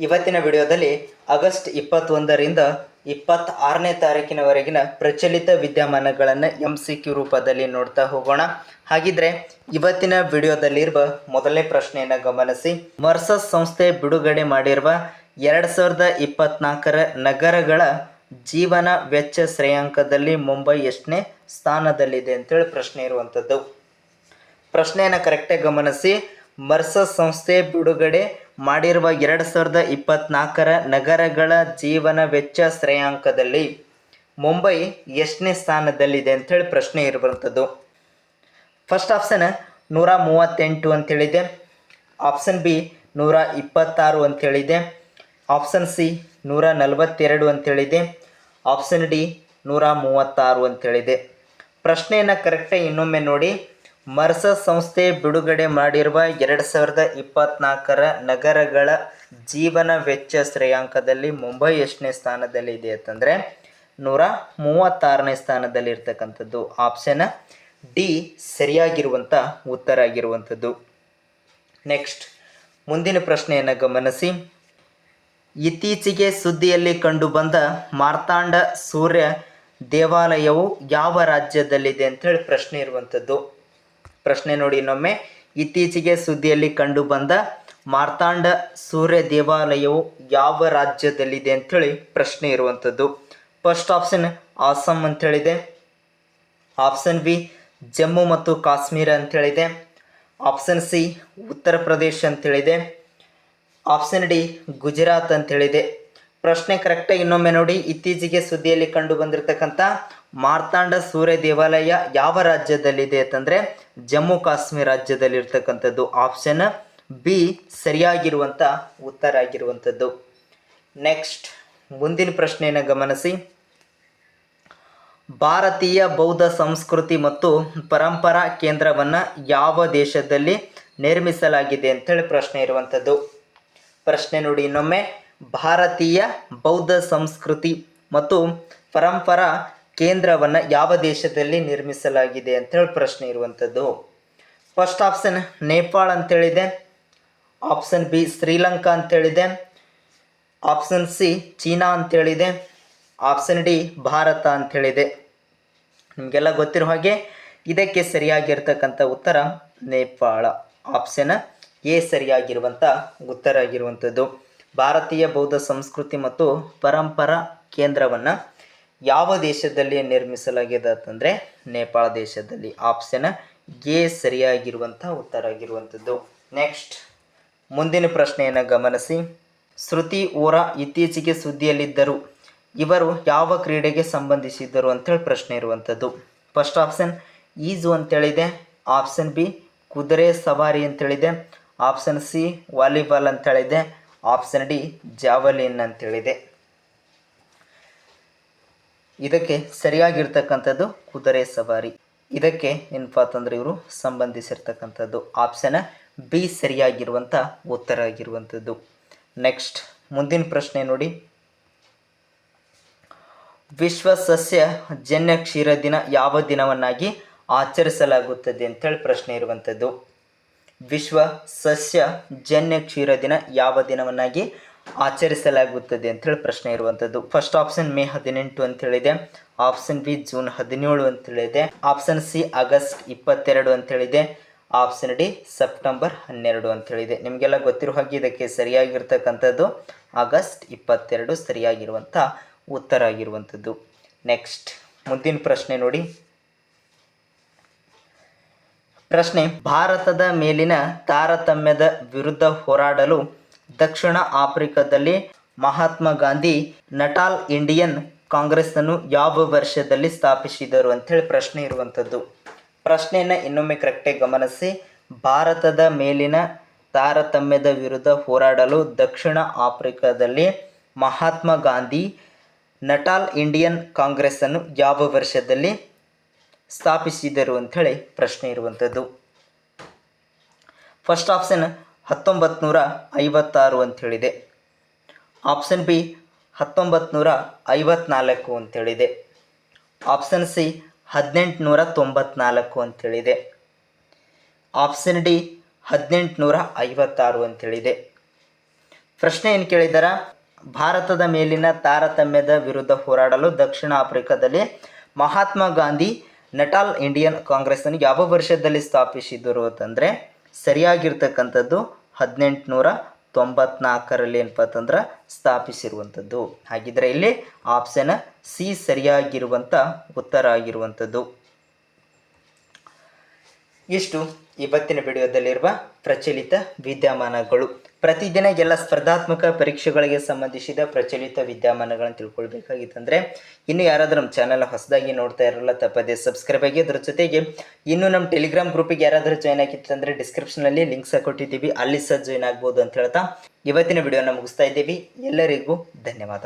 ಇವತ್ತಿನ ವಿಡಿಯೋದಲ್ಲಿ ಆಗಸ್ಟ್ 21ರಿಂದ 26ನೇ ತಾರೀಕಿನವರೆಗಿನ ಪ್ರಚಲಿತ ವಿದ್ಯಮಾನಗಳನ್ನು MCQ ರೂಪದಲ್ಲಿ ನೋಡ್ತಾ ಹೋಗೋಣ. ಹಾಗಿದ್ರೆ ಇವತ್ತಿನ ವಿಡಿಯೋದಲ್ಲಿರುವ ಮೊದಲನೇ ಪ್ರಶ್ನೆಯನ್ನು ಗಮನಿಸಿ. ಮರ್ಸಸ್ ಸಂಸ್ಥೆ ಬಿಡುಗಡೆ ಮಾಡಿರುವ 2024ರ ನಗರಗಳ ಜೀವನ ವೆಚ್ಚ ಶ್ರೇಯಾಂಕದಲ್ಲಿ ಮುಂಬೈ ಎಷ್ಟನೇ ಸ್ಥಾನದಲ್ಲಿದೆ ಅಂತೇಳಿ ಪ್ರಶ್ನೆ ಇರುವಂಥದ್ದು. ಪ್ರಶ್ನೆಯನ್ನು ಕರೆಕ್ಟಾಗಿ ಗಮನಿಸಿ. ಮರ್ಸಸ್ ಸಂಸ್ಥೆ ಬಿಡುಗಡೆ ಮಾಡಿರುವ 2024ರ ನಗರಗಳ ಜೀವನ ವೆಚ್ಚ ಶ್ರೇಯಾಂಕದಲ್ಲಿ ಮುಂಬೈ ಎಷ್ಟನೇ ಸ್ಥಾನದಲ್ಲಿದೆ ಅಂಥೇಳಿ ಪ್ರಶ್ನೆ ಇರುವಂಥದ್ದು. ಫಸ್ಟ್ ಆಪ್ಷನ್ 138 ಅಂತೇಳಿದೆ. ಆಪ್ಷನ್ ಬಿ 126 ಅಂತೇಳಿದೆ. ಆಪ್ಷನ್ ಸಿ 142 ಅಂತೇಳಿದೆ. ಆಪ್ಷನ್ ಡಿ 136 ಅಂತೇಳಿದೆ. ಪ್ರಶ್ನೆಯನ್ನು ಕರೆಕ್ಟಾಗಿ ಇನ್ನೊಮ್ಮೆ ನೋಡಿ. ಮರ್ಸಸ್ ಸಂಸ್ಥೆ ಬಿಡುಗಡೆ ಮಾಡಿರುವ 2024ರ ನಗರಗಳ ಜೀವನ ವೆಚ್ಚ ಶ್ರೇಯಾಂಕದಲ್ಲಿ ಮುಂಬೈ ಎಷ್ಟನೇ ಸ್ಥಾನದಲ್ಲಿದೆ ಅಂತಂದರೆ 136ನೇ ಸ್ಥಾನದಲ್ಲಿ ಇರ್ತಕ್ಕಂಥದ್ದು. ಆಪ್ಷನ್ ಡಿ ಸರಿಯಾಗಿರುವಂಥ ಉತ್ತರ ಆಗಿರುವಂಥದ್ದು. ನೆಕ್ಸ್ಟ್ ಮುಂದಿನ ಪ್ರಶ್ನೆಯನ್ನು ಗಮನಿಸಿ. ಇತ್ತೀಚೆಗೆ ಸುದ್ದಿಯಲ್ಲಿ ಕಂಡುಬಂದ ಮಾರ್ತಾಂಡ ಸೂರ್ಯ ದೇವಾಲಯವು ಯಾವ ರಾಜ್ಯದಲ್ಲಿದೆ ಅಂಥೇಳಿ ಪ್ರಶ್ನೆ ಇರುವಂಥದ್ದು. ಪ್ರಶ್ನೆ ನೋಡಿ ಇನ್ನೊಮ್ಮೆ. ಇತ್ತೀಚೆಗೆ ಸುದ್ದಿಯಲ್ಲಿ ಕಂಡುಬಂದ ಮಾರ್ತಾಂಡ ಸೂರ್ಯ ದೇವಾಲಯವು ಯಾವ ರಾಜ್ಯದಲ್ಲಿದೆ ಅಂಥೇಳಿ ಪ್ರಶ್ನೆ ಇರುವಂಥದ್ದು. ಫಸ್ಟ್ ಆಪ್ಷನ್ ಆಸಮ್ ಅಂಥೇಳಿದೆ. ಆಪ್ಷನ್ ಬಿ ಜಮ್ಮು ಮತ್ತು ಕಾಶ್ಮೀರ ಅಂಥೇಳಿದೆ. ಆಪ್ಷನ್ ಸಿ ಉತ್ತರ ಪ್ರದೇಶ ಅಂಥೇಳಿದೆ. ಆಪ್ಷನ್ ಡಿ ಗುಜರಾತ್ ಅಂಥೇಳಿದೆ. ಪ್ರಶ್ನೆ ಕರೆಕ್ಟಾಗಿ ಇನ್ನೊಮ್ಮೆ ನೋಡಿ. ಇತ್ತೀಚೆಗೆ ಸುದ್ದಿಯಲ್ಲಿ ಕಂಡು ಬಂದಿರತಕ್ಕಂಥ ಮಾರ್ತಾಂಡ ಸೂರ್ಯ ದೇವಾಲಯ ಯಾವ ರಾಜ್ಯದಲ್ಲಿದೆ ಅಂತಂದರೆ ಜಮ್ಮು ಕಾಶ್ಮೀರ ರಾಜ್ಯದಲ್ಲಿರ್ತಕ್ಕಂಥದ್ದು. ಆಪ್ಷನ್ ಬಿ ಸರಿಯಾಗಿರುವಂಥ ಉತ್ತರ ಆಗಿರುವಂಥದ್ದು. ನೆಕ್ಸ್ಟ್ ಮುಂದಿನ ಪ್ರಶ್ನೆಯನ್ನು ಗಮನಿಸಿ. ಭಾರತೀಯ ಬೌದ್ಧ ಸಂಸ್ಕೃತಿ ಮತ್ತು ಪರಂಪರಾ ಕೇಂದ್ರವನ್ನು ಯಾವ ದೇಶದಲ್ಲಿ ನಿರ್ಮಿಸಲಾಗಿದೆ ಅಂತೇಳಿ ಪ್ರಶ್ನೆ ಇರುವಂಥದ್ದು. ಪ್ರಶ್ನೆ ನೋಡಿ ಇನ್ನೊಮ್ಮೆ. ಭಾರತೀಯ ಬೌದ್ಧ ಸಂಸ್ಕೃತಿ ಮತ್ತು ಪರಂಪರಾ ಕೇಂದ್ರವನ್ನು ಯಾವ ದೇಶದಲ್ಲಿ ನಿರ್ಮಿಸಲಾಗಿದೆ ಅಂತೇಳಿ ಪ್ರಶ್ನೆ ಇರುವಂಥದ್ದು. ಫಸ್ಟ್ ಆಪ್ಷನ್ ನೇಪಾಳ ಅಂತೇಳಿದೆ. ಆಪ್ಷನ್ ಬಿ ಶ್ರೀಲಂಕಾ ಅಂತೇಳಿದೆ. ಆಪ್ಷನ್ ಸಿ ಚೀನಾ ಅಂತೇಳಿದೆ. ಆಪ್ಷನ್ ಡಿ ಭಾರತ ಅಂಥೇಳಿದೆ. ನಿಮಗೆಲ್ಲ ಗೊತ್ತಿರೋ ಹಾಗೆ ಇದಕ್ಕೆ ಸರಿಯಾಗಿರ್ತಕ್ಕಂಥ ಉತ್ತರ ನೇಪಾಳ. ಆಪ್ಷನ್ ಎ ಸರಿಯಾಗಿರುವಂಥ ಉತ್ತರ ಆಗಿರುವಂಥದ್ದು. ಭಾರತೀಯ ಬೌದ್ಧ ಸಂಸ್ಕೃತಿ ಮತ್ತು ಪರಂಪರಾ ಕೇಂದ್ರವನ್ನು ಯಾವ ದೇಶದಲ್ಲಿ ನಿರ್ಮಿಸಲಾಗಿದೆ ಅಂತಂದರೆ ನೇಪಾಳ ದೇಶದಲ್ಲಿ. ಆಪ್ಷನ್ ಎ ಸರಿಯಾಗಿರುವಂಥ ಉತ್ತರ ಆಗಿರುವಂಥದ್ದು. ನೆಕ್ಸ್ಟ್ ಮುಂದಿನ ಪ್ರಶ್ನೆಯನ್ನು ಗಮನಿಸಿ. ಶ್ರುತಿ ವೋರಾ ಇತ್ತೀಚೆಗೆ ಸುದ್ದಿಯಲ್ಲಿದ್ದರು. ಇವರು ಯಾವ ಕ್ರೀಡೆಗೆ ಸಂಬಂಧಿಸಿದ್ದರು ಅಂತೇಳಿ ಪ್ರಶ್ನೆ ಇರುವಂಥದ್ದು. ಫಸ್ಟ್ ಆಪ್ಷನ್ ಈಜು ಅಂತೇಳಿದೆ. ಆಪ್ಷನ್ ಬಿ ಕುದುರೆ ಸವಾರಿ ಅಂತೇಳಿದೆ. ಆಪ್ಷನ್ ಸಿ ವಾಲಿಬಾಲ್ ಅಂತೇಳಿದೆ. ಆಪ್ಷನ್ ಡಿ ಜಾವಲಿನ್ ಅಂತೇಳಿದೆ. ಇದಕ್ಕೆ ಸರಿಯಾಗಿರ್ತಕ್ಕಂಥದ್ದು ಕುದುರೆ ಸವಾರಿ. ಇದಕ್ಕೆ ಏನಪ್ಪ ಅಂತಂದರೆ ಇವರು ಸಂಬಂಧಿಸಿರ್ತಕ್ಕಂಥದ್ದು. ಆಪ್ಷನ್ ಬಿ ಸರಿಯಾಗಿರುವಂಥ ಉತ್ತರ ಆಗಿರುವಂಥದ್ದು. ನೆಕ್ಸ್ಟ್ ಮುಂದಿನ ಪ್ರಶ್ನೆ ನೋಡಿ. ವಿಶ್ವ ಸಸ್ಯ ಜನ್ಯ ಕ್ಷೀರ ದಿನ ಯಾವ ದಿನವನ್ನಾಗಿ ಆಚರಿಸಲಾಗುತ್ತದೆ ಅಂತೇಳಿ ಪ್ರಶ್ನೆ ಇರುವಂಥದ್ದು. ವಿಶ್ವ ಸಸ್ಯ ಜನ್ಯ ಕ್ಷೀರ ದಿನ ಯಾವ ದಿನವನ್ನಾಗಿ ಆಚರಿಸಲಾಗುತ್ತದೆ ಅಂಥೇಳಿ ಪ್ರಶ್ನೆ ಇರುವಂಥದ್ದು. ಫಸ್ಟ್ ಆಪ್ಷನ್ ಮೇ 18 ಅಂತೇಳಿದೆ. ಆಪ್ಷನ್ ಬಿ ಜೂನ್ 17 ಅಂತೇಳಿದೆ. ಆಪ್ಷನ್ ಸಿ ಆಗಸ್ಟ್ 22 ಅಂತೇಳಿದೆ. ಆಪ್ಷನ್ ಡಿ ಸೆಪ್ಟೆಂಬರ್ 12 ಅಂತೇಳಿದೆ. ನಿಮಗೆಲ್ಲ ಗೊತ್ತಿರೋ ಹಾಗೆ ಇದಕ್ಕೆ ಸರಿಯಾಗಿರ್ತಕ್ಕಂಥದ್ದು ಆಗಸ್ಟ್ 22 ಸರಿಯಾಗಿರುವಂಥ ಉತ್ತರ ಆಗಿರುವಂಥದ್ದು. ನೆಕ್ಸ್ಟ್ ಮುಂದಿನ ಪ್ರಶ್ನೆ ನೋಡಿ. ಪ್ರಶ್ನೆ ಭಾರತದ ಮೇಲಿನ ತಾರತಮ್ಯದ ವಿರುದ್ಧ ಹೋರಾಡಲು ದಕ್ಷಿಣ ಆಫ್ರಿಕಾದಲ್ಲಿ ಮಹಾತ್ಮ ಗಾಂಧಿ ನಟಾಲ್ ಇಂಡಿಯನ್ ಕಾಂಗ್ರೆಸ್ಸನ್ನು ಯಾವ ವರ್ಷದಲ್ಲಿ ಸ್ಥಾಪಿಸಿದರು ಅಂಥೇಳಿ ಪ್ರಶ್ನೆ ಇರುವಂಥದ್ದು. ಪ್ರಶ್ನೆಯನ್ನು ಇನ್ನೊಮ್ಮೆ ಕರೆಕ್ಟಾಗಿ ಗಮನಿಸಿ. ಭಾರತದ ಮೇಲಿನ ತಾರತಮ್ಯದ ವಿರುದ್ಧ ಹೋರಾಡಲು ದಕ್ಷಿಣ ಆಫ್ರಿಕಾದಲ್ಲಿ ಮಹಾತ್ಮ ಗಾಂಧಿ ನಟಾಲ್ ಇಂಡಿಯನ್ ಕಾಂಗ್ರೆಸ್ಸನ್ನು ಯಾವ ವರ್ಷದಲ್ಲಿ ಸ್ಥಾಪಿಸಿದರು ಅಂಥೇಳಿ ಪ್ರಶ್ನೆ ಇರುವಂಥದ್ದು. ಫಸ್ಟ್ ಆಪ್ಷನ್ 1956 ಅಂಥೇಳಿದೆ. ಆಪ್ಷನ್ ಬಿ 1954 ಅಂಥೇಳಿದೆ. ಆಪ್ಷನ್ ಸಿ 1894 ಅಂಥೇಳಿದೆ. ಆಪ್ಷನ್ ಡಿ 1856 ಅಂಥೇಳಿದೆ. ಪ್ರಶ್ನೆ ಏನು ಕೇಳಿದಾರ, ಭಾರತದ ಮೇಲಿನ ತಾರತಮ್ಯದ ವಿರುದ್ಧ ಹೋರಾಡಲು ದಕ್ಷಿಣ ಆಫ್ರಿಕಾದಲ್ಲಿ ಮಹಾತ್ಮ ಗಾಂಧಿ ನಟಾಲ್ ಇಂಡಿಯನ್ ಕಾಂಗ್ರೆಸ್ಸನ್ನು ಯಾವ ವರ್ಷದಲ್ಲಿ ಸ್ಥಾಪಿಸಿದರು ಅಂತಂದರೆ ಸರಿಯಾಗಿರ್ತಕ್ಕಂಥದ್ದು 1894ರಲ್ಲಿ ಏನಪ್ಪ ಅಂತಂದ್ರೆ ಸ್ಥಾಪಿಸಿರುವಂಥದ್ದು. ಹಾಗಿದ್ರೆ ಇಲ್ಲಿ ಆಪ್ಷನ್ ಸಿ ಸರಿಯಾಗಿರುವಂಥ ಉತ್ತರ ಆಗಿರುವಂಥದ್ದು. ಇಷ್ಟು ಇವತ್ತಿನ ವಿಡಿಯೋದಲ್ಲಿರುವ ಪ್ರಚಲಿತ ವಿದ್ಯಮಾನಗಳು. ಪ್ರತಿದಿನ ಎಲ್ಲ ಸ್ಪರ್ಧಾತ್ಮಕ ಪರೀಕ್ಷೆಗಳಿಗೆ ಸಂಬಂಧಿಸಿದ ಪ್ರಚಲಿತ ವಿದ್ಯಮಾನಗಳನ್ನು ತಿಳ್ಕೊಳ್ಬೇಕಾಗಿತ್ತಂದರೆ ಇನ್ನು ಯಾರಾದರೂ ನಮ್ಮ ಚಾನಲ್ ಹೊಸದಾಗಿ ನೋಡ್ತಾ ಇರಲ್ಲ ತಪ್ಪದೆ ಸಬ್ಸ್ಕ್ರೈಬ್ ಆಗಿ. ಅದ್ರ ಜೊತೆಗೆ ಇನ್ನು ನಮ್ಮ ಟೆಲಿಗ್ರಾಮ್ ಗ್ರೂಪಿಗೆ ಯಾರಾದರೂ ಜಾಯ್ನ್ ಆಗಿತ್ತಂದರೆ ಡಿಸ್ಕ್ರಿಪ್ಷನಲ್ಲಿ ಲಿಂಕ್ಸ್ ಕೊಟ್ಟಿದ್ದೀವಿ, ಅಲ್ಲಿ ಸಹ ಜಾಯ್ನ್ ಆಗ್ಬೋದು ಅಂತ ಹೇಳ್ತಾ ಇವತ್ತಿನ ವಿಡಿಯೋನ ಮುಗಿಸ್ತಾ ಇದ್ದೀವಿ. ಎಲ್ಲರಿಗೂ ಧನ್ಯವಾದ.